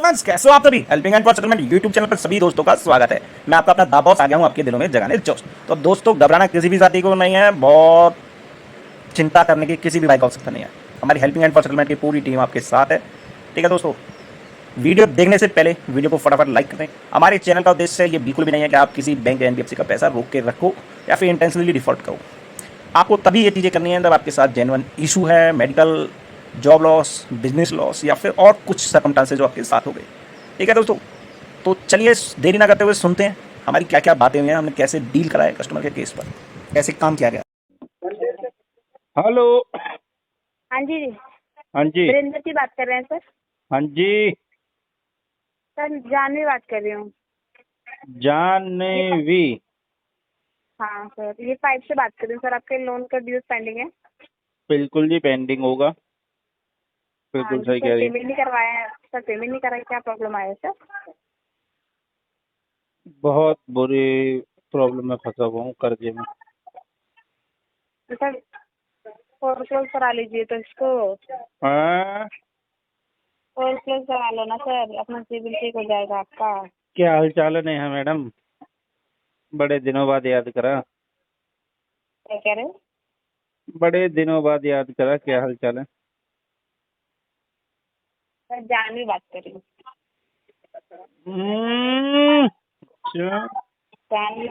Friends, कैसे हो आप सभी। Helping and for settlement YouTube channel पर सभी दोस्तों का स्वागत है। मैं आपका अपना दा बॉस आ गया हूँ आपके दिलों में जगाने जोश। तो दोस्तों, घबराना किसी भी जाति को नहीं है, बहुत चिंता करने की किसी भी भाई को आवश्यकता नहीं है। हमारी हेल्पिंग एंड फॉर सेटलमेंट की पूरी टीम आपके साथ है। ठीक है दोस्तों, वीडियो देखने से पहले वीडियो को फटाफट लाइक करें। हमारे चैनल का उद्देश्य ये बिल्कुल भी नहीं है कि आप किसी बैंक या एनबीएफसी का पैसा रोक के रखो या फिर इंटेंशनली डिफॉल्ट करो। आपको तभी ये चीज़ें करनी है जब आपके साथ जेन्युइन इशू है, medical, job loss, business loss या फिर और कुछ सर्कमस्टांसेस जो आपके साथ हो गए। ठीक है दोस्तों, तो चलिए देरी ना करते हुए सुनते हैं हमारी क्या क्या बातें हुई हैं, हमने कैसे डील करा है कस्टमर के केस पर, कैसे काम किया गया। हेलो। हाँ जी, हाँ जी। वीरेंद्र जी बात कर रहे हैं सर। हाँ जी। सर जानवी बात कर रही हूँ। ये जानवी। हाँ सर, ये 5 से बात कर रही हूँ सर। आपके लोन का ड्यूज पेंडिंग है। बिल्कुल जी, पेंडिंग होगा। हाँ बिल्कुल जी सही सर, कह रही है। पेमेंट नहीं करवाया है सर। पेमेंट नहीं कराया, क्या प्रॉब्लम आया है सर? बहुत बुरी प्रॉब्लम में फंसा हुआ हूँ, कर्जे में। तो सर फोरक्लोज करा लीजिए तो इसको। हाँ? फोरक्लोज करा लो ना सर, अपना सिबिल ठीक हो जाएगा आपका। क्या हाल चाल है मैडम? बड़े दिनों बाद याद करा। क्या कह रहे हो? बड़े दिनों बाद याद करा, क्या हाल चाल है? सर जानवी बात कर रही हूँ। अच्छा। जानवी।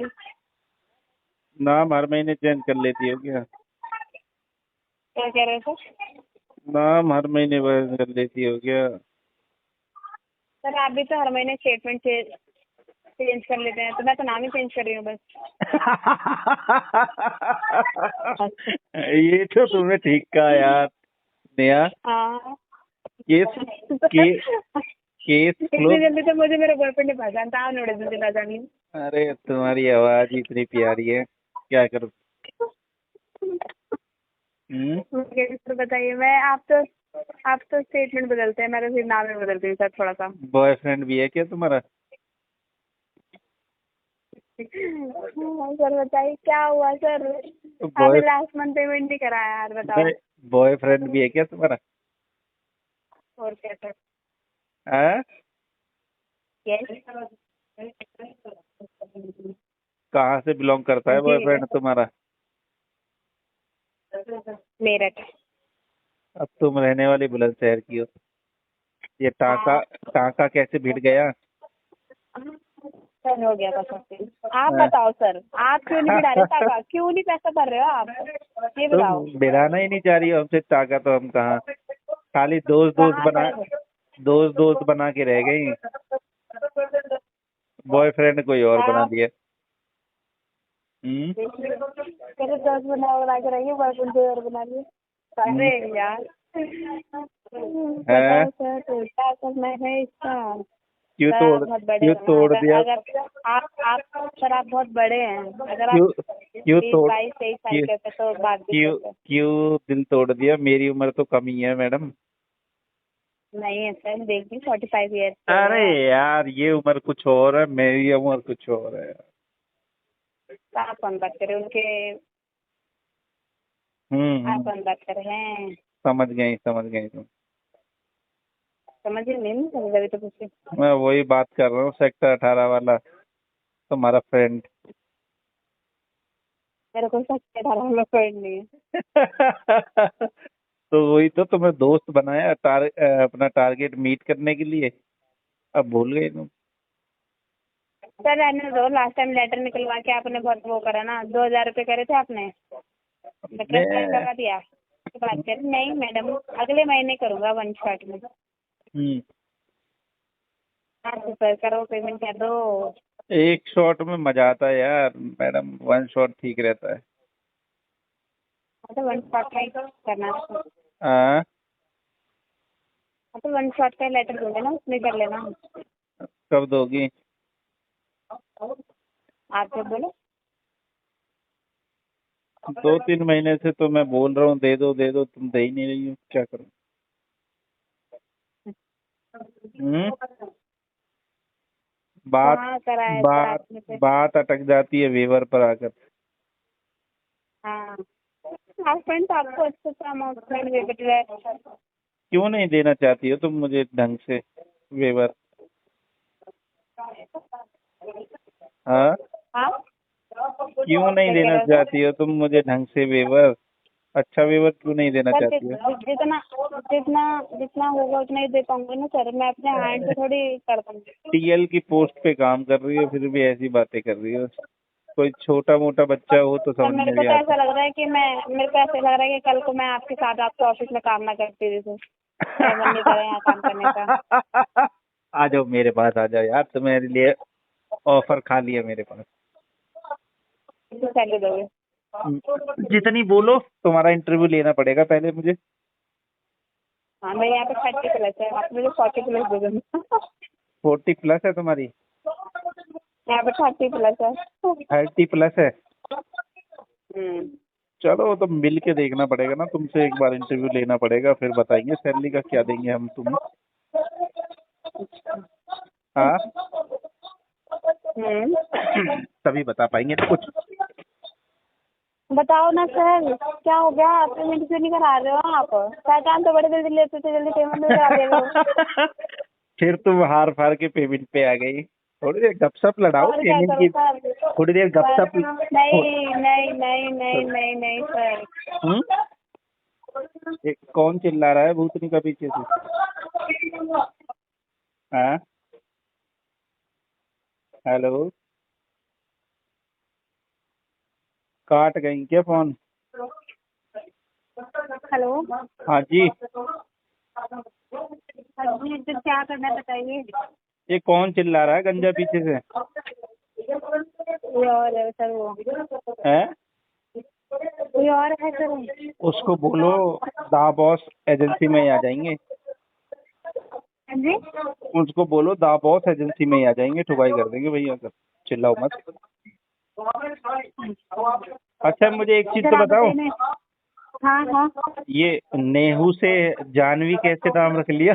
नाम हर महीने चेंज कर लेती हो क्या? क्या कह रहे हो सर? नाम हर महीने बदल कर लेती हो क्या? सर आप भी तो हर महीने स्टेटमेंट चेंज कर लेते हैं, तो मैं तो नाम ही चेंज कर रही हूँ बस। ये तो तुमने ठीक कहा यार नेहा। हाँ। केस के केस इतनी क्लोज। जल्दी तो मुझे मेरे बॉयफ्रेंड ने पहचान था, नोड़े जल्दी पहचानी। अरे तुम्हारी आवाज ही इतनी प्यारी है, क्या करूं। मुझे तो बताइए, आप तो स्टेटमेंट बदलते हैं, मैं तो सिर्फ नाम ही बदलती हूँ सर थोड़ा सा। बॉयफ्रेंड भी है क्या तुम्हारा? सर बताइए क्या हुआ सर? बॉय आपने लास्ट मंथ पेमेंट नहीं कराया यार, बताओ। नहीं, बॉयफ्रेंड भी है क्या तुम्हारा? और क्या सर? हाँ? यस कहाँ से बिलोंग करता है जी, बॉयफ्रेंड तुम्हारा? मेरठ। अब तुम रहने वाली बुलंदशहर की हो। ये टाका हाँ टाका कैसे भिड़ गया? सर, हो गया था सब कुछ। आप हाँ। बताओ सर, आप क्यों नहीं भिड़ा रहे टाका? क्यों नहीं पैसा भर रहे हो आप? ये बताओ। तुम भिड़ाना ही नहीं चाह रही हो हमसे टाका, तो हम कहाँ। खाली दोस्त दोस्त कहाँ बना, सर? दोस्त दोस्त बना के रह गई। बॉयफ्रेंड कोई और बना आप दिया। कैसे 10 बना के रहिए, बॉयफ्रेंड कोई और बना लिए? अरे यार, है? बताओ सर, तो क्या करना है इसका? क्यों सर आप तोड़ बहुत बड़े क्यों हो ना। तोड़ अगर दिया? अगर आप सर, आप बहुत बड़े हैं। अगर आप क्यों क्यों 20 तोड़ 22 23 साल क्यों के होते तो बात भी क्यों करते। क्यों दिल तोड़ दिया? मेरी उम्र तो कम ही है मैडम। नहीं है सर, देखिए 45 ईयर्स के हो अरे गए आप। यार, ये उम्र कुछ और है, मेरी उम्र कुछ और है। तो आप कौन बात करें उनके? आप हम्म। कौन बात कर रहे हैं? समझ गई तुम। समझ ही नहीं समझ अभी तो पूछे। मैं वही बात कर रहा हूँ, सेक्टर 18 वाला तुम्हारा फ्रेंड। मेरे को सच 18 फ्रेंड नहीं है। तो वही तो तुम्हें दोस्त बनाया अपना टारगेट मीट करने के लिए। अब भूल गए तुम। सर रहने दो, लास्ट टाइम लेटर निकलवा के आपने बहुत वो करा ना, 2000 रुपये करे थे आपने। लेटर साइन मैं करवा दिया तो बात कर। नहीं मैडम, अगले महीने करूँगा 1 शॉट में। हम्म, हाँ तो सर करो, पेमेंट कर दो। एक शॉट में मजा आता है यार मैडम, वन शॉट ठीक रहता है। हाँ तो 1 शॉट का ही करना है। हाँ? हाँ तो 1 शॉट का लेटर दूंगे ना, उसमें कर लेना। कब दोगी? आप जब बोलो। 2-3 महीने से तो मैं बोल रहा हूँ दे दो, तुम दे ही नहीं रही हो, क्या करूँ। हम्म। बात कहाँ करा है सर बात आपने पे? बात अटक जाती है वेवर पर आकर। हाँ, आप फ्रेंड आपको अच्छे से अमाउंट फ्रेंड दे रहे हैं। क्यों नहीं देना चाहती हो तुम मुझे ढंग से वेवर? हाँ, हाँ क्यों नहीं क्या कह देना रहे हो सर? चाहती हो तुम मुझे ढंग से वेवर? अच्छा वेवर क्यों नहीं देना सर चाहती हो? जितना जितना जितना होगा उतना ही दे पाऊंगी ना सर, मैं अपने हैंड से थोड़ी कर दूंगी। टीएल की पोस्ट पे काम कर रही हो फिर भी ऐसी बातें कर रही हो। कोई छोटा मोटा बच्चा हो तो सर समझ मेरे में को भी तो आता। ऐसा लग रहा है कि मेरे को ऐसा लग रहा है कि कल को मैं आपके साथ आपके ऑफिस में काम ना करती थी, सर मेरा मन नहीं कर रहा है यहाँ काम करने का। आ जाओ मेरे पास, आ जाओ यार, तुम्हारे लिए ऑफर खाली है मेरे पास। कितनी सैलरी दोगे? जितनी बोलो, तुम्हारा इंटरव्यू लेना पड़ेगा पहले मुझे। हाँ मेरे यहाँ पे 30+ है, आप मुझे 40+ दे देना। 40+ है तुम्हारी? यहाँ पे 30+ है। 30+ है? हम्म। चलो तो मिल के देखना पड़ेगा ना, तुमसे एक बार इंटरव्यू लेना पड़ेगा, फिर बताएंगे सैलरी का क्या देंगे हम तुम्हें। हाँ। तभी बता पाएंगे ना कुछ। बताओ ना सर, क्या हो गया? पेमेंट क्यों नहीं करा रहे हो आप? पहचान तो बड़े जल्दी लेते थे, जल्दी पेमेंट नहीं करा दे रहे हो। फिर तुम हार फार के पेमेंट पे आ गई। थोड़ी देर गपशप लड़ाओ और क्या पेमेंट करूँ की। सर? थोड़ी देर गपशप। नहीं नहीं नहीं नहीं नहीं नहीं सर। हम्म। एक कौन चिल्ला रहा है भूतनी का पीछे से? हाँ। हेलो। काट गई क्या फोन? हेलो। हाँ जी। हाँ जी, तो क्या करना है बताइए। ये कौन चिल्ला रहा है गंजा पीछे से? कोई और है सर वो। है? कोई और है सर। उसको बोलो दा बॉस एजेंसी में ही आ जाएंगे। हाँ जी। उसको बोलो दा बॉस एजेंसी में ही आ जाएंगे, ठुकाई कर देंगे भैया कर। चिल्लाओ मत। अच्छा मुझे एक चीज सर तो आप बताओ, बताइए ना। हाँ हाँ। ये नेहू से जानवी कैसे नाम रख लिया?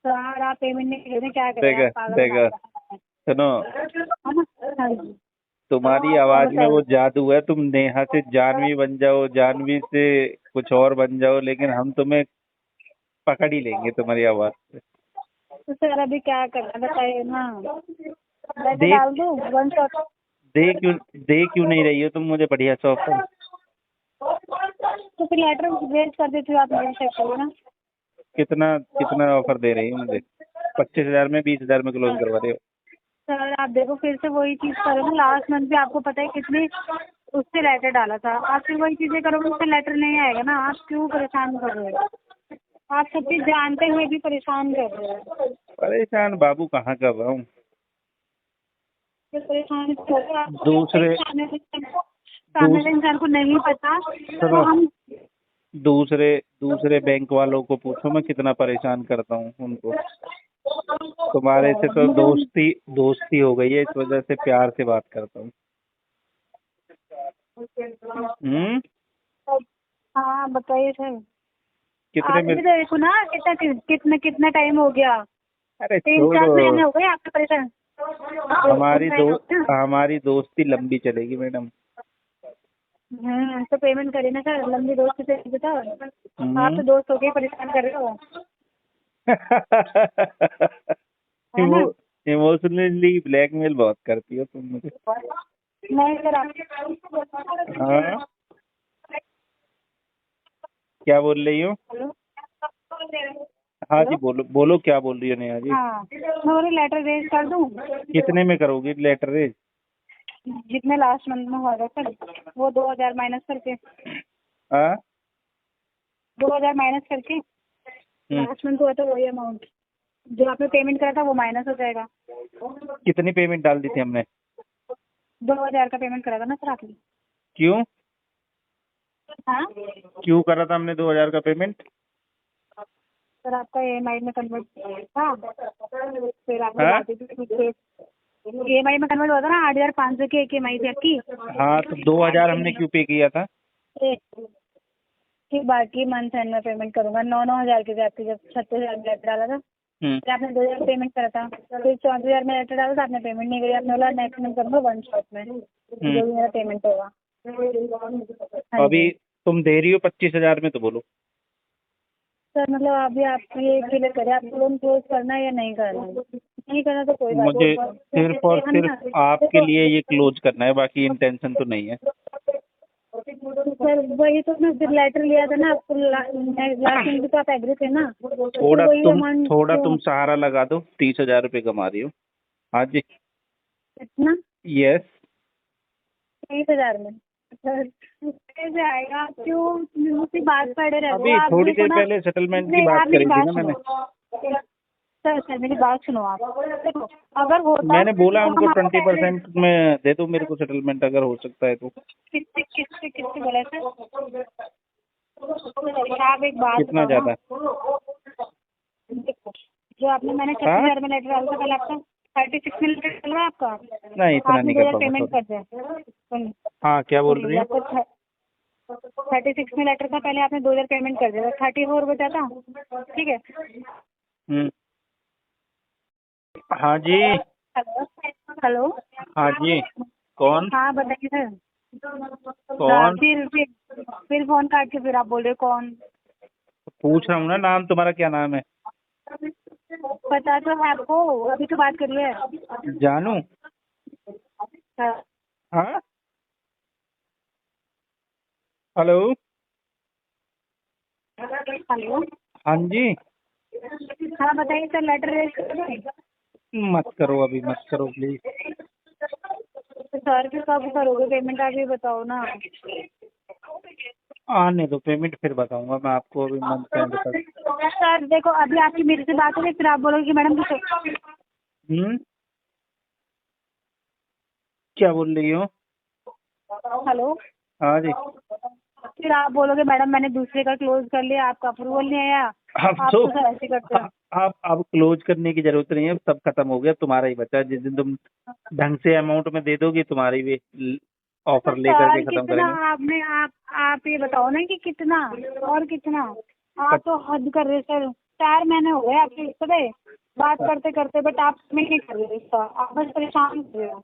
सर आप पेमेंट नहीं कर रहे, क्या करें देखा आप? पागल देखा, बना सुनो, है ना? हाँ जी। तुम्हारी और आवाज में वो बताइए। जादू है, तुम नेहा से जानवी बन जाओ, जानवी से कुछ और बन जाओ, लेकिन हम तुम्हें पकड़ ही लेंगे तुम्हारी आवाज से। तो सर अभी क्या करना है बताइए ना। लेटर देख डाल दूँ 1 शॉट? दे क्यों नहीं रही हो तुम मुझे बढ़िया सा ऑफर? तो फिर लेटर वेट कर देती हूँ, आप मेरे चेक करो ना। कितना कितना ऑफर दे रही हो मुझे? 25,000 में 20,000 में क्लोज करवा रहे हो? सर आप देखो फिर से वही चीज़ करो ना, लास्ट मंथ भी आपको पता है कितनी उससे लेटर डाला था, आप फिर वही चीज़ें करोगे उससे लेटर नहीं आएगा ना। आप क्यों परेशान कर रहे हो? आप सब चीज़ जानते हुए भी परेशान कर रहे हो। परेशान बाबू कहाँ कर रहा हूँ। फिर परेशान करो आप। दूसरे सामने वाले इंसान को नहीं पता तो सुनो, हम। दूसरे बैंक वालों को पूछो मैं कितना परेशान करता हूँ उनको। तुम्हारे से तो मुझे दोस्ती हो गई है, इस वजह से प्यार से बात करता हूँ। हम्म। हाँ बताइए सर। कितने आप में? भी तो देखो ना, कितना कितना कितना टाइम हो गया। अरे 3-4 छोड़ो, महीने हो गए आपके परेशान। हमारी दोस्ती लंबी चलेगी मैडम। तो पेमेंट करिए ना सर, लंबी दोस्ती से बताओ। आप तो दोस्त होके परेशान कर रहे हो, है ना? इमोशनली ब्लैकमेल बहुत करती हो तुम मुझे। नहीं सर आप। हाँ, क्या बोल रही हो? हेलो। हाँ जी हेलो। बोलो बोलो, क्या बोल रही हो नेहा जी? हाँ मैं बोली लेटर रेज कर दूँ? कितने में करोगी लेटर रेज? जितने लास्ट मंथ में हुआ था सर, वो 2000 माइनस करके। हाँ। 2000 माइनस करके लास्ट मंथ हुआ था वही अमाउंट जो आपने पेमेंट करा था वो माइनस हो जाएगा। कितनी पेमेंट डाल दी थी हमने? 2000 का पेमेंट करा था ना सर आपने? क्यों हाँ क्यों करा था हमने 2,000 का पेमेंट? सर आपका EMI में कन्वर्ट था, फिर आपने हाँ बाकी EMI में कन्वर्ट हुआ था ना। 8,500 की एक EMI थी आपकी। हाँ, तो 2,000 हमने क्यों पे किया था? फिर बाकी मंथ एंड में पेमेंट करूंगा। 9-9 हज़ार की थी आपकी, जब 36,000 में लेटर डाला था। फिर आपने 2,000 पेमेंट करा था, फिर 34,000 में लेटर डाला था, आपने पेमेंट नहीं करी। आपने बोला नेक्स्ट मंथ करूँगा 1 शॉट में जो भी मेरा पेमेंट होगा। हाँ अभी जी तुम दे रही हो 25,000 में, तो बोलो। सर, मतलब अभी आप ये क्लियर करें, आपको लोन क्लोज करना है या नहीं करना है? नहीं करना तो कोई बात मुझे नहीं। सिर्फ और सिर्फ आपके लिए ये क्लोज करना है, बाकी इंटेंशन तो नहीं है। सर वही तो मैं फिर लेटर लिया था ना आपको लास्ट में भी तो आप एग्री थे ना, तो थोड़ा वही तुम अमाउंट थोड़ा तुम सहारा लगा दो, 30,000 रुपये कमा रही हो। हाँ जी। इतना यस। 30,000 में सर कैसे आएगा? आप क्यों मुझसे बात पड़े रहे हो? अभी आप थोड़ी देखो देर ना, पहले सेटलमेंट की नहीं बात आप मेरी करी थी बात ना मैंने। सुनो सर मेरी बात सुनो आप। देखो अगर होता मैंने बोला तो हमको हम आपको 20% में दे दो मेरे को सेटलमेंट, अगर हो सकता है तो। किससे बोला सर? आप एक बात कितना बताओ ज्यादा? ना, देखो जो आपने मैंने हाँ 36,000 में लेटर डाला था, कल आपका 36 में लेटर चल रहा है आपका, नहीं, इतना आपने नहीं कर 2,000 पाऊंगा, पेमेंट सॉरी। कर दिया। हाँ, क्या बोल रही है? आपको 36 में लेटर था, पहले आपने 2,000 पेमेंट कर दिया, 34 बचा था, ठीक है। हम्म। हाँ जी। Hello hello. हाँ जी। कौन? हाँ बताइए सर। हाँ, कौन? फिर फोन काट के फिर आप बोल रहे हो कौन? पूछ रहा हूँ ना, नाम तुम्हारा क्या नाम है? पता तो है आपको, अभी तो बात करी है। जानू? हाँ हाँ। हेलो। हेलो। हाँ जी। हाँ बताइए सर, लेटर रेज कर दें? मत करो, अभी मत करो प्लीज। तो सर फिर कब करोगे पेमेंट, आप ये बताओ ना। आने दो, पेमेंट फिर बताऊंगा मैं आपको, अभी मंथ एंड तक। सर देखो अभी आपकी मेरे से बात हुई, फिर आप बोलोगे कि मैडम कुछ। क्या बोल रही हो? हेलो। हाँ जी। फिर आप बोलोगे मैडम मैंने दूसरे का क्लोज कर लिया, आपका अप्रूवल नहीं आया। अब आप तो तो सर ऐसे करते हो। अब क्लोज करने की जरूरत नहीं है, सब खत्म हो गया, तुम्हारा ही बचा है। जिस दिन तुम ढंग से अमाउंट में दे दोगी, तुम्हारी भी ऑफर लेकर के सर खत्म कितना करेंगे। आपने आप ये बताओ ना कि कितना और कितना। आप तो हद कर रहे सर, 4 महीने हो गए आपके पता है बात करते करते, बट आप में नहीं कर रहे इसका, आप बस परेशान कर रहे हो।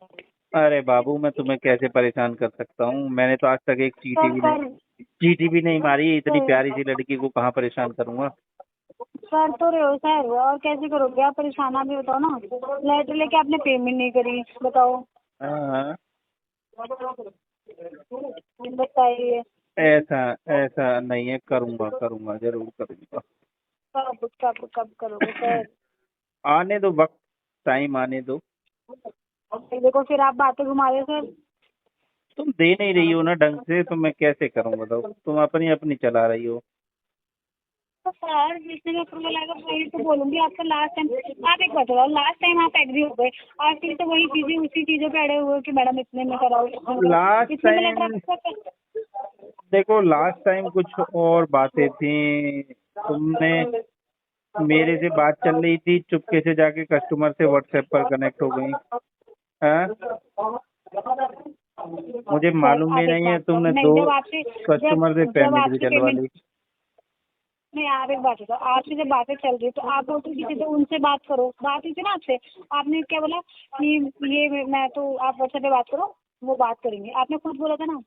अरे बाबू, मैं तुम्हें कैसे परेशान कर सकता हूँ? मैंने तो आज तक एक सर चीटी भी नहीं मारी, इतनी सर प्यारी सी लड़की को कहाँ परेशान करूंगा? कर तो रहे हो सर, और कैसे करोगे आप परेशान, आप भी बताओ ना। लेटर लेके आपने पेमेंट नहीं करी, बताओ। हाँ, बताइए ऐसा ऐसा नहीं है, करूंगा करूंगा जरूर करूंगा। कब कब कब करोगे सर? आने दो वक्त, टाइम आने दो। देखो फिर आप बातें घुमा रहे हो सर। तुम दे नहीं रही हो ना ढंग से, तो मैं कैसे करूं बताओ? तुम अपनी अपनी चला रही हो। तो सर जिसने मैं अप्रूवल आएगा वही तो बोलूंगी आपका। लास्ट टाइम आप एक बात बताओ, लास्ट टाइम आप एग्री हो गए, आज फिर तो वही चीजें उसी चीजों पे अड़े हुए हो कि मैडम इतने में कराओ लास्ट इतने में लेटर टाइम आपका। देखो, लास्ट टाइम कुछ और बातें थी। तुमने मेरे से बात चल रही थी, चुपके से जाके कस्टमर से व्हाट्सएप पर कनेक्ट हो गई। हाँ, मुझे सर मालूम भी आप एक नहीं है, बात बताओ, तुमने नहीं दो जब आपसे कस्टमर से जब पेमेंट भी आपकी चलवा पेमेंट, ली। नहीं आप एक बात बताओ, आपसे जब बातें चल रही तो आप बोलते किसी से उनसे बात करो, बात हुई थी ना आपसे, आपने क्या बोला कि ये मैं तो आप व्हाट्सएप पे बात करो, वो बात करेंगे, आपने खुद बोला था ना।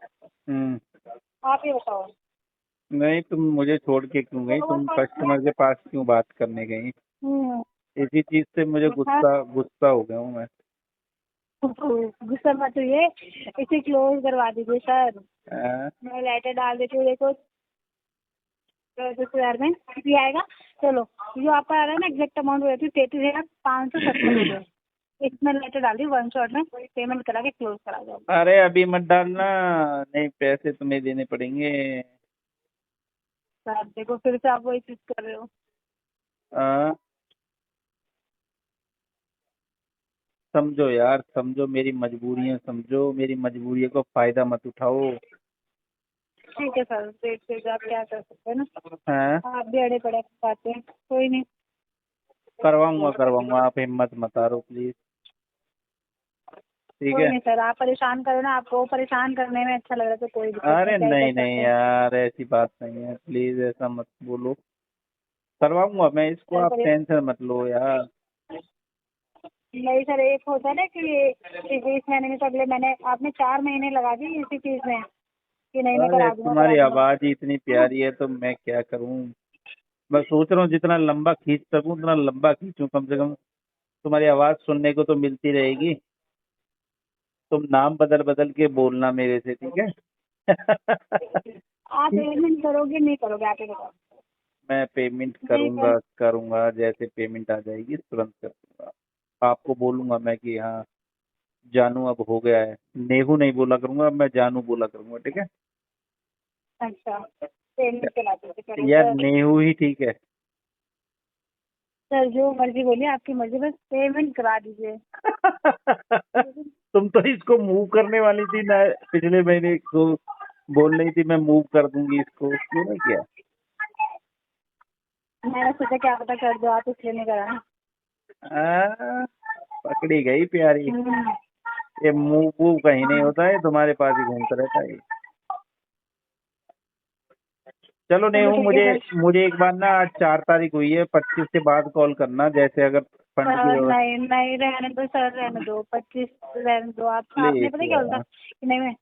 हम्म। आप ये बताओ। नहीं, तुम मुझे छोड़ के क्यों गई? तुम कस्टमर के पास क्यों बात करने गई? हम्म। इसी चीज से मुझे हाँ, गुस्सा हो गया हूँ मैं। गुस्सा मत हुई, इसे क्लोज करवा दीजिए सर। हाँ? मैं लेटर डाल देती हूँ, देखो 10,000 में भी आएगा। चलो जो आपका आ रहा है ना एग्जैक्ट अमाउंट हो जाती है 33,570 रुपये, इसमें लेटर डाल दी, वन शॉट में पेमेंट करा के क्लोज करा दो। अरे अभी मत डालना, नहीं पैसे तुम्हें देने पड़ेंगे। सर देखो फिर से आप वही चीज कर रहे हो। हाँ? समझो यार, समझो मेरी मजबूरियां, समझो मेरी मजबूरियों को फायदा मत उठाओ। ठीक है सर, देख लीजिए आप क्या कर सकते हैं ना। हाँ? आप भी अड़े पड़े पाते हैं, कोई नहीं। करवाऊंगा करवाऊंगा, आप हिम्मत मत हारो प्लीज। ठीक कोई है? नहीं सर, आप परेशान करो ना, आपको परेशान करने में अच्छा लग रहा है तो कोई दिक्कत नहीं, अरे क्या ही कर नहीं नहीं सकते हैं। यार, ऐसी बात नहीं है, प्लीज ऐसा मत बोलो। करवाऊंगा मैं इसको, सर आप टेंशन मत लो यार। नहीं सर, एक होता है ना कि इस महीने में तो अगले महीने, आपने 4 महीने लगा दी इसी चीज में कि नहीं मैं अरे करा दूंगा तुम्हारी करा दूंगा। आवाज ही इतनी प्यारी है, तो मैं क्या करूं? मैं सोच रहा हूँ जितना लंबा खींच सकूं उतना लंबा खींचूं, कम से कम तुम्हारी आवाज सुनने को तो मिलती रहेगी। तुम नाम बदल बदल के बोलना मेरे से, ठीक है? आप पेमेंट करोगे नहीं करोगे आप ही बताओ। मैं पेमेंट नहीं करूंगा, जैसे पेमेंट आ जाएगी तुरंत कर दूंगा। आपको बोलूंगा मैं कि हाँ जानू अब हो गया है। नेहू नहीं बोला करूंगा, अब मैं जानू बोला करूंगा, ठीक है? अच्छा पेमेंट करा दीजिए यार करेंगे। नेहू ही ठीक है। सर जो मर्जी बोलिए आपकी मर्जी, बस पेमेंट करा दीजिए। तुम तो इसको मूव करने वाली थी ना, पिछले महीने इसको बोल रही थी मैं मूव कर दूंगी इसको, क्यों नहीं किया? मैंने सोचा क्या पता कर दो आप, इसलिए नहीं करा। पकड़ी गई प्यारी। ये मूव वूव कहीं नहीं होता है, तुम्हारे पास ही घूमता रहता है। चलो चलो नेहू, ठीक मुझे है सर। मुझे एक बार ना, आज 4 तारीख हुई है, 25 के बाद कॉल करना, जैसे अगर फंड की जरूरत। नहीं नहीं रहने दो सर, रहने दो 25 रहने दो। आपने प्लीज पता क्या बोलता यार, कि नहीं मैं,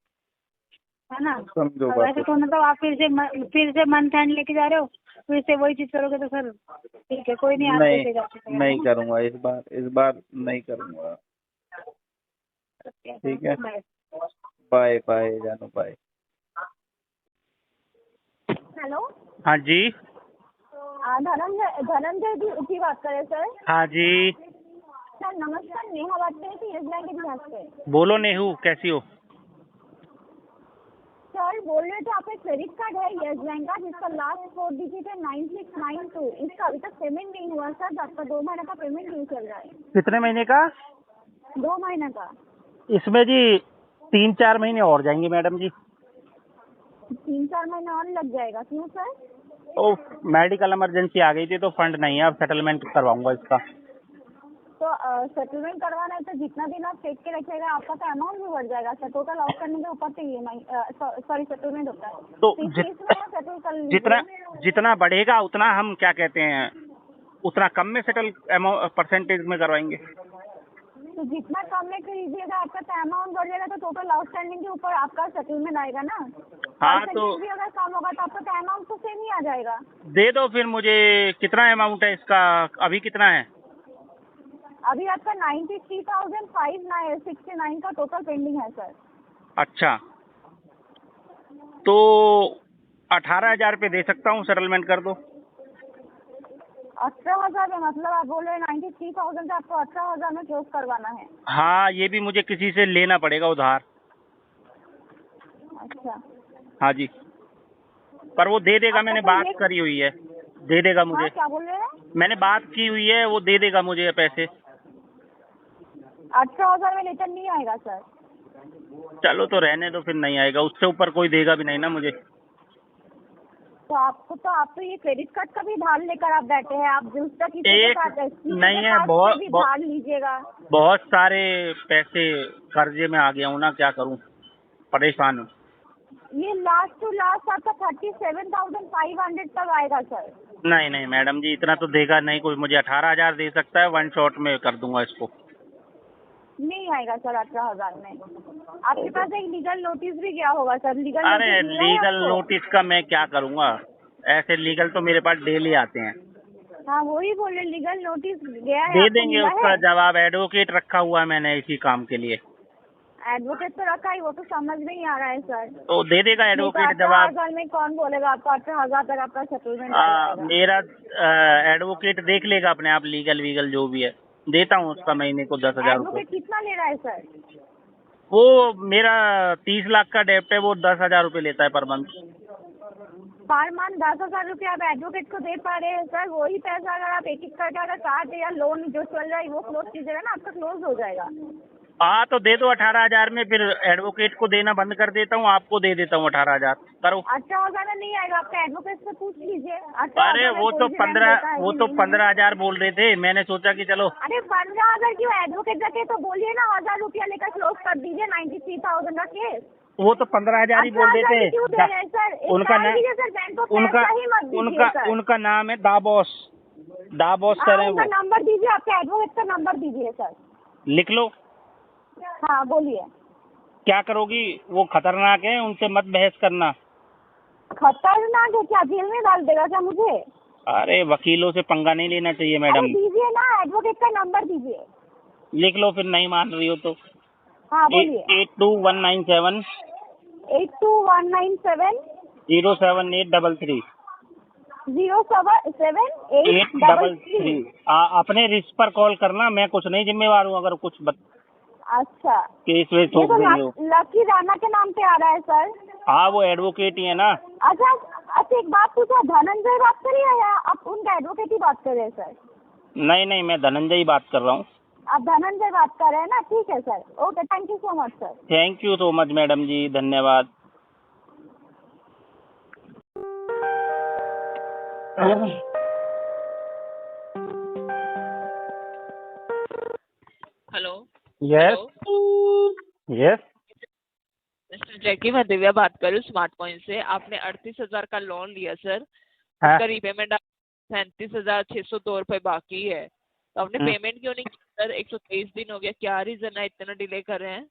है ना? समझो और बात वैसे को। तो मतलब आप फिर से मंथ एंड लेके जा रहे हो, फिर से वही चीज करोगे तो सर ठीक है, कोई नहीं, आप नहीं देते जाते नहीं करूंगा, इस बार नहीं करूंगा, ठीक है? बाय बाय जानू, बाय। हेलो हाँ जी। धनंजय जी बात कर रहे हैं सर? हाँ जी, सर नमस्कार, नेहा बात कर रही थी यस बैंक के बिहार से। बोलो नेहू, कैसी हो? सर बोल रहे थे आपका क्रेडिट कार्ड है यस बैंक का, जिसका लास्ट 4 डिजिट है 9692, इसका अभी तक पेमेंट नहीं हुआ सर। आपका 2 महीने का पेमेंट नहीं चल रहा है। कितने महीने का? 2 महीने का। इसमें जी 3-4 महीने और जाएंगे मैडम जी। 3-4 महीने और लग जाएगा, क्यों सर? ओ, मेडिकल इमरजेंसी आ गई थी तो फंड नहीं है, अब सेटलमेंट करवाऊंगा इसका। तो सेटलमेंट करवाना है तो जितना दिन आप टेक के रखिएगा आपका तो अमाउंट भी बढ़ जाएगा सर। टोटल आउट करने के ऊपर से EMI सॉरी सेटलमेंट होता है, तो इसमें सेटल कर जितना लीजिए। जितना बढ़ेगा उतना हम क्या कहते हैं, उतना कम में सेटल परसेंटेज में करवाएंगे। तो जितना कम में कीजिएगा आपका तो अमाउंट बढ़ जाएगा, तो टोटल आउटस्टैंडिंग के ऊपर आपका सेटलमेंट आएगा ना। हाँ तो परसेंटेज भी अगर कम होगा तो आपका तो अमाउंट तो सेम ही आ जाएगा। दे दो फिर मुझे। कितना अमाउंट है इसका अभी, कितना है? अभी आपका 93,569 का टोटल पेंडिंग है सर। अच्छा, तो 18,000 रुपये दे सकता हूँ, सेटलमेंट कर दो। 18,000 में मतलब आप बोल रहे हैं 93,000 का आपको 18,000 में क्लोज करवाना है? हाँ, ये भी मुझे किसी से लेना पड़ेगा उधार। अच्छा हाँ जी, पर वो दे देगा, आपका मैंने तो बात ये करी हुई है, दे देगा मुझे। हाँ क्या बोल रहे हैं? मैंने बात की हुई है, वो दे देगा मुझे पैसे। 18,000 में रिटर्न नहीं आएगा सर। चलो तो रहने दो, फिर नहीं आएगा, उससे ऊपर कोई देगा भी नहीं ना मुझे। तो आप तो ये क्रेडिट कार्ड का भी धार लेकर आप बैठे हैं। आप दूसरा किसी के एक साथ नहीं है, बहुत भी बहुत धार लीजिएगा। बहुत सारे पैसे कर्जे में आ गया हूँ ना, क्या करूँ, परेशान हूँ। ये लास्ट टू लास्ट आपका 37,500 तक आएगा सर। नहीं नहीं मैडम जी, इतना तो देगा नहीं कोई मुझे। 18,000 दे सकता है, वन शॉट में कर दूंगा इसको। नहीं आएगा सर 18,000 में। आपके पास एक लीगल नोटिस भी गया होगा सर। लीगल अरे नोटिस मिला है लीगल आपको? नोटिस का मैं क्या करूँगा, ऐसे लीगल तो मेरे पास डेली आते हैं। हाँ वही बोल रहे, लीगल नोटिस गया है दे आपको, देंगे मिला उसका है? जवाब, एडवोकेट रखा हुआ है मैंने इसी काम के लिए। एडवोकेट तो रखा ही, वो तो समझ नहीं आ रहा है सर। तो दे देगा नहीं तो एडवोकेट जवाब। 18,000 में कौन बोलेगा आपको 18,000 तक आपका सेटलमेंट आ जाएगा। मेरा एडवोकेट देख लेगा अपने आप, लीगल वीगल जो भी है। देता हूँ उसका महीने को 10,000 रुपये। एडवोकेट कितना ले रहा है सर? वो मेरा 30 लाख का डेप्ट है, वो 10,000 रुपये लेता है पर मंथ। पर मंथ 10,000 रुपये आप एडवोकेट को दे पा रहे हैं सर? वही पैसा अगर आप एक एक करके अगर कार्ड या लोन जो चल रहा है वो क्लोज कीजिएगा ना, आपका क्लोज हो जाएगा। हाँ तो दे दो 18,000 में, फिर एडवोकेट को देना बंद कर देता हूँ, आपको दे देता हूँ 18,000। करो। 18,000 में नहीं आएगा, आपका एडवोकेट से पूछ लीजिए। अरे वो तो 15,000 बोल रहे थे, मैंने सोचा कि चलो। अरे 15,000 क्यों? एडवोकेट रखे तो बोलिए ना 1,000 रुपया लेकर क्लोज कर दीजिए 93,000 का केस। वो तो 15,000 ही बोल रहे थे। क्यों दे रहे हैं सर? उनका नाम उनका नाम है दाबोस सर है उनका वो। नंबर दीजिए, आपके एडवोकेट का नंबर दीजिए सर। लिख लो। हाँ बोलिए। क्या करोगी, वो खतरनाक है, उनसे मत बहस करना। खतरनाक है क्या? जेल में डाल देगा क्या मुझे? अरे वकीलों से पंगा नहीं लेना चाहिए मैडम। दीजिए ना, एडवोकेट का नंबर दीजिए। लिख लो फिर, नहीं मान रही हो तो। हाँ बोलिए। 8219707833। 8219707833। अपने रिस्क पर कॉल करना, मैं कुछ नहीं जिम्मेवार हूँ अगर कुछ अच्छा, केस में ये ठोक तो देंगे हो। लकी राणा के नाम पे आ रहा है सर। हाँ, वो एडवोकेट ही है ना। अच्छा अच्छा, एक बात पूछा, धनंजय बात करिए या आप उनका एडवोकेट ही बात कर रहे हैं सर? नहीं नहीं, मैं धनंजय ही बात कर रहा हूँ। आप धनंजय बात कर रहे हैं ना, ठीक है sir, okay, thank you so much sir. Thank you so much madam ji, धन्यवाद। Hello. Yes yes. Mister Jackie, मैं दिव्या बात कर रही हूँ स्मार्ट पॉइंट से। आपने 38,000 का लोन लिया सर, हाँ। उसका रीपेमेंट 37,602 रुपए बाकी है, तो आपने पेमेंट क्यों नहीं किया सर? 123 दिन हो गया, क्या रीजन है इतना डिले कर रहे हैं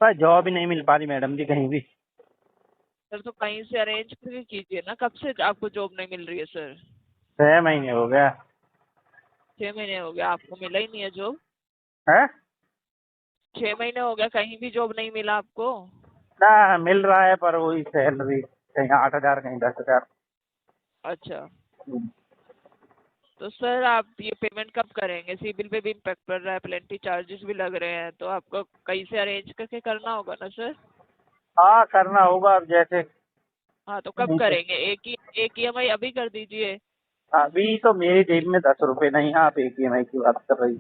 पर जॉब ही नहीं मिल पा रही मैडम जी कहीं भी। सर? तो कहीं से अरेंज करके कीजिए ना। कब से आपको जॉब नहीं मिल रही है सर? 6 महीने हो गया 6 महीने हो गया, आपको मिला ही नहीं है जॉब? है। 6 महीने हो गया, कहीं भी जॉब नहीं मिला आपको? ना मिल रहा है, पर वही सैलरी कहीं 8,000 कहीं 10,000। अच्छा, तो सर आप ये पेमेंट कब करेंगे? सिबिल पे भी इम्पैक्ट पड़ रहा है, प्लेंटी चार्जेस भी लग रहे हैं, तो आपको कहीं से अरेंज करके करना होगा ना सर। हाँ करना होगा, अब जैसे हाँ, तो कब करेंगे? एक ईएमआई अभी कर दीजिए। अभी तो मेरी जेब में 10 रुपए नहीं है, आप एक EMI की बात कर रही।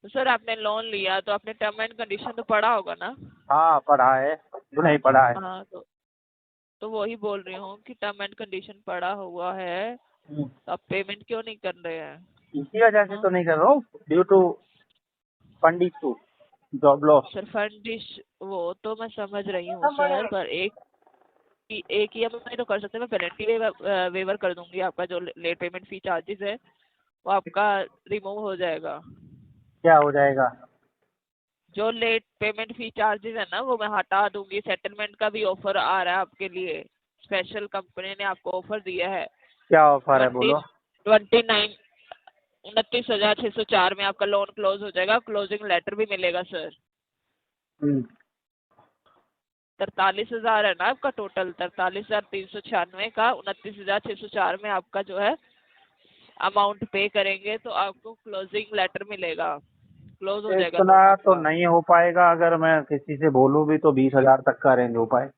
तो सर आपने लोन लिया तो आपने टर्म एंड कंडीशन तो पढ़ा होगा ना? हाँ पढ़ा है, जो नहीं पढ़ा है। हाँ, तो वही बोल रही हूँ कि टर्म एंड कंडीशन पढ़ा हुआ है, तो आप पेमेंट क्यों नहीं कर रहे हैं? इसी वजह से तो नहीं कर रहा हूँ, due to fund issue, job loss. Sir फंडिश वो तो मैं समझ रही हूँ सर, पर एक ईएमआई तो कर सकते हैं। मैं पेनल्टी वेवर कर दूंगी, आपका जो लेट पेमेंट फी चार्जेस है वो आपका रिमूव हो जाएगा। क्या हो जाएगा? जो लेट पेमेंट फी चार्जेस है ना वो मैं हटा दूंगी। सेटलमेंट का भी ऑफर आ रहा है आपके लिए, स्पेशल कंपनी ने आपको ऑफर दिया है। क्या ऑफर है 20 बोलो। 29 29,604 में आपका लोन क्लोज हो जाएगा। क्लोजिंग लेटर भी मिलेगा सर। 43,000 है ना आपका टोटल, 43,396 का 29,604 में आपका जो है अमाउंट पे करेंगे तो आपको क्लोजिंग लेटर मिलेगा। क्लोज हो जाएगा इतना लोन तो आपका। नहीं हो पाएगा, अगर मैं किसी से बोलूँ भी तो 20,000 तक का अरेंज हो पाए।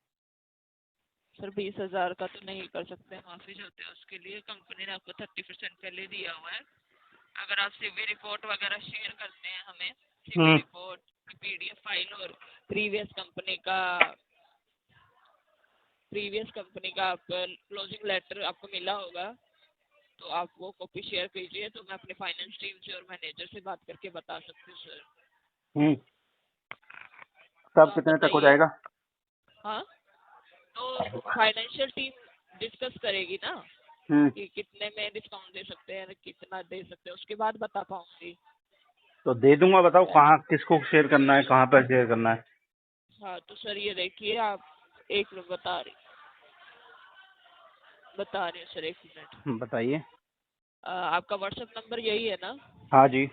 सर 20,000 का तो नहीं कर सकते, माफी चाहते हैं उसके लिए। कंपनी ने आपको 30% पहले दिया हुआ है। अगर आप सीवी रिपोर्ट वगैरह शेयर करते हैं हमें, सीवी रिपोर्ट, पीडीएफ फाइल और प्रीवियस कंपनी का आप क्लोजिंग लेटर आपको मिला होगा, तो आप वो कॉपी शेयर कीजिए, तो मैं अपने फाइनेंस टीम से और मैनेजर से बात करके बता सकती हूँ सर। कब तो आप कितने तक हो बताइए। जाएगा? हाँ, तो फाइनेंशियल टीम डिस्कस करेगी ना कि कितने में डिस्काउंट दे सकते हैं, कितना दे सकते हैं, उसके बाद बता पाऊंगी। तो दे दूंगा, बताओ कहाँ किसको शेयर करना है, कहाँ पर शेयर करना है। हाँ, तो सर ये देखिए, आप एक मिनट बता रही हूँ सर, एक मिनट। बताइए। आपका व्हाट्सएप नंबर यही है ना? हाँ जी।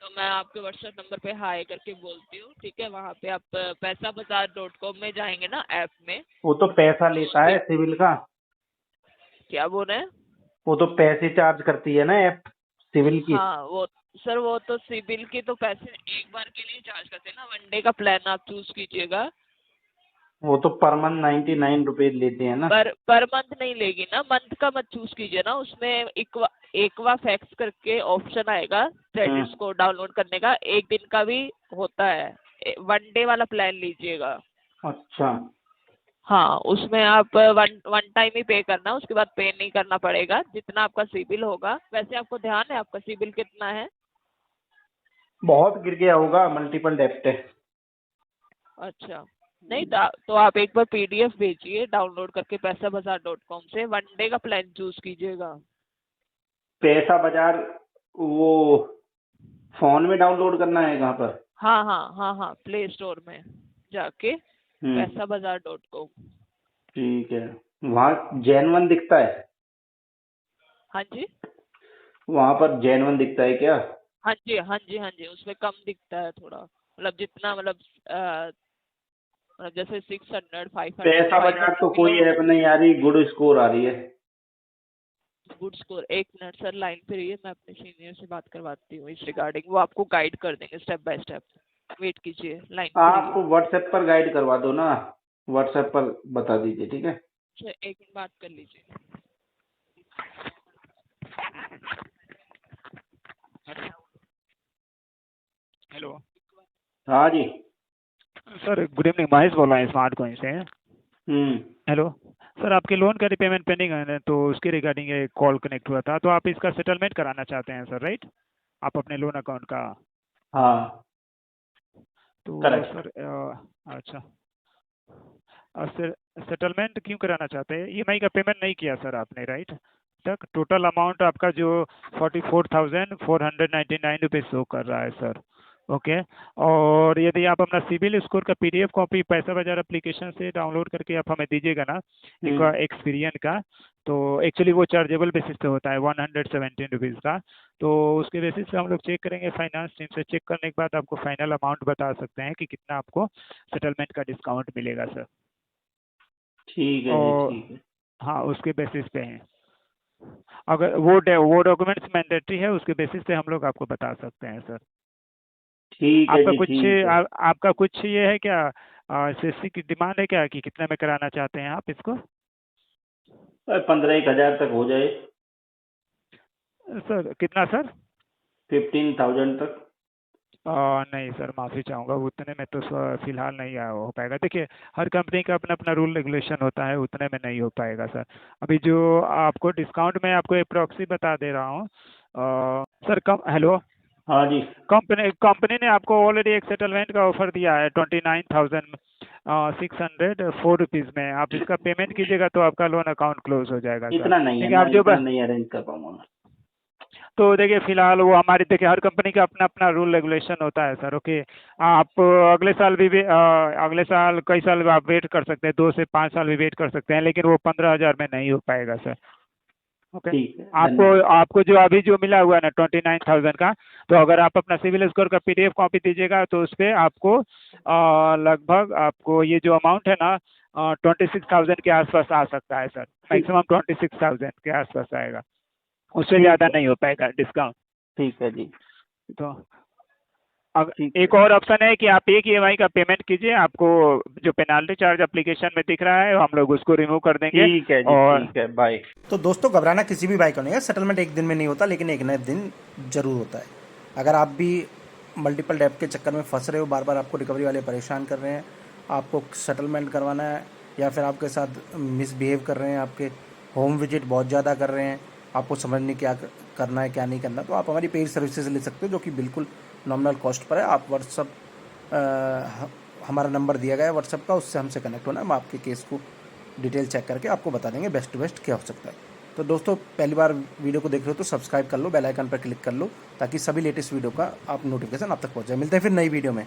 तो मैं आपके व्हाट्सएप नंबर पे हाई करके बोलती हूँ, ठीक है? वहाँ पे आप पैसाबाजार.com में जाएंगे ना, ऐप में, वो तो पैसा तो लेता है सिविल का। क्या बोल रहे हैं? वो तो पैसे चार्ज करती है ना ऐप सिविल की। हाँ, वो सर वो तो सिबिल के तो पैसे एक बार के लिए चार्ज करते हैं ना। वनडे का प्लान आप चूज कीजिएगा। वो तो पर मंथ 99 रुपए लेते हैं ना। पर मंथ नहीं लेगी ना, मंथ का मत चूज कीजिए ना। उसमें एकवा फैक्स करके ऑप्शन आएगा क्रेडिट स्कोर डाउनलोड करने का, एक दिन का भी होता है। वनडे वाला प्लान लीजिएगा। अच्छा। हाँ, उसमें आप वन टाइम ही पे करना, उसके बाद पे नहीं करना पड़ेगा। जितना आपका सिबिल होगा, वैसे आपको ध्यान है आपका सिबिल कितना है? बहुत गिर गया होगा, मल्टीपल डेप्ट है। अच्छा, नहीं तो आप एक बार पीडीएफ भेजिए डाउनलोड करके पैसाबाजार.com से। वनडे का प्लान चूज कीजिएगा। पैसा बाजार वो फोन में डाउनलोड करना है कहाँ पर? हाँ हाँ हाँ हाँ, प्ले स्टोर में जाके हम्म। पैसाबाजार.com। ठीक है। वहाँ जैन 1 दिखता है? हाँ जी। वहाँ पर जैन 1 दिखता है क्या? हाँ जी, हाँ जी, हाँ जी, उसमें कम दिखता है थोड़ा, मतलब जितना मतलब जैसे 600, 500, पैसा बाजार 500 तो कोई ऐप नहीं आ रही, गुड स्कोर आ रही है। Good score. एक मिनट सर लाइन पे रहिए, मैं अपने सीनियर से बात करवाती हूँ इस रिगार्डिंग, वो आपको गाइड कर देंगे स्टेप बाय स्टेप। वेट कीजिए, लाइन पे आप रहिए। व्हाट्सएप पर गाइड करवा दो ना, व्हाट्सएप पर बता दीजिए, ठीक है। अच्छा, एक मिनट बात कर लीजिए। हेलो हाँ जी। सर, गुड इवनिंग, महेश बोल रहा है स्मार्ट कॉइन से। हम्म। हेलो सर, आपके लोन का रिपेमेंट पेंडिंग है ना, तो उसके रिगार्डिंग ये कॉल कनेक्ट हुआ था। तो आप इसका सेटलमेंट कराना चाहते हैं सर, राइट? आप अपने लोन अकाउंट का। हाँ, तो करेक्ट। सर अच्छा, सर सेटलमेंट क्यों कराना चाहते हैं? ईएमआई का पेमेंट नहीं किया सर आपने, राइट? तक टोटल अमाउंट आपका जो 44,499 रुपये शो कर रहा है सर। ओके। और यदि आप अपना सिविल स्कोर का पीडीएफ कॉपी पैसा बाजार एप्लीकेशन से डाउनलोड करके आप हमें दीजिएगा ना, एक एक्सपीरियन का, तो एक्चुअली वो चार्जेबल बेसिस पे होता है 117 रुपीज़ का। तो उसके बेसिस पे हम लोग चेक करेंगे, फाइनेंस टीम से चेक करने के बाद आपको फाइनल अमाउंट बता सकते हैं कि कितना आपको सेटलमेंट का डिस्काउंट मिलेगा सर। ठीक है जी, और ठीक है। हाँ, उसके बेसिस पे हैं। अगर वो डॉक्यूमेंट्स मैंडेटरी है, उसके बेसिस पे हम लोग आपको बता सकते हैं सर। ठीक है आपका जी, कुछ ठीक है। आपका कुछ ये है क्या, सीसी की डिमांड है क्या कि कितने में कराना चाहते हैं आप इसको? 15-1 हजार तक हो जाए। सर कितना सर? 15,000 तक। नहीं सर, माफ़ी चाहूँगा, उतने में तो फिलहाल नहीं हो पाएगा। देखिए, हर कंपनी का अपना अपना रूल रेगुलेशन होता है, उतने में नहीं हो पाएगा सर। अभी जो आपको डिस्काउंट मैं आपको अप्रॉक्सी बता दे रहा हूँ। सर कम हेलो, हाँ जी। कंपनी ने आपको ऑलरेडी एक सेटलमेंट का ऑफर दिया है 29,604 रुपीज़ में। आप इसका पेमेंट कीजिएगा तो आपका लोन अकाउंट क्लोज हो जाएगा सर। इतना नहीं है देखिए ना, आप जो इतना नहीं अरेंज कर पाऊंगा मैं। तो देखिए फिलहाल वो हमारी, देखिए हर कंपनी का अपना अपना रूल रेगुलेशन होता है सर। ओके। आप अगले साल अगले साल कई साल आप वेट कर सकते हैं, 2 से 5 साल भी वेट कर सकते हैं, लेकिन वो 15,000 में नहीं हो पाएगा सर। ओके। ठीक है, आपको धन्यवाद। आपको जो अभी जो मिला हुआ है ना 29,000 का, तो अगर आप अपना सिविल स्कोर का पीडीएफ कॉपी दीजिएगा तो उस पर आपको लगभग आपको ये जो अमाउंट है ना 26,000 के आसपास आ सकता है सर। मैक्सिमम 26,000 के आसपास आएगा, उससे ठीक ज़्यादा है, नहीं हो पाएगा डिस्काउंट। ठीक है जी। तो अब ठीक एक है। और ऑप्शन है कि आप एक ईएमआई का पेमेंट कीजिए, आपको जो पेनाल्टी चार्ज एप्लीकेशन में दिख रहा है हम लोग उसको रिमूव कर देंगे। ठीक है जी, और ठीक है, बाय। तो दोस्तों घबराना किसी भी भाई को नहीं है, सेटलमेंट एक दिन में नहीं होता, लेकिन एक न एक दिन जरूर होता है। अगर आप भी मल्टीपल डेप के चक्कर में फंस रहे हो, बार बार आपको रिकवरी वाले परेशान कर रहे हैं, आपको सेटलमेंट करवाना है, या फिर आपके साथ मिसबिहेव कर रहे हैं, आपके होम विजिट बहुत ज़्यादा कर रहे हैं, आपको समझ नहीं क्या करना है क्या नहीं करना, तो आप हमारी पेड सर्विसेज ले सकते हो, जो कि बिल्कुल नॉमिनल कॉस्ट पर है। आप हमारा नंबर दिया गया है व्हाट्सअप का, उससे हमसे कनेक्ट होना है, हम आपके केस को डिटेल चेक करके आपको बता देंगे बेस्ट टू बेस्ट क्या हो सकता है। तो दोस्तों, पहली बार वीडियो को देख रहे हो तो सब्सक्राइब कर लो, बेल आइकन पर क्लिक कर लो, ताकि सभी लेटेस्ट वीडियो का आप नोटिफिकेशन आप तक पहुंच जाए। मिलते हैं फिर नई वीडियो में।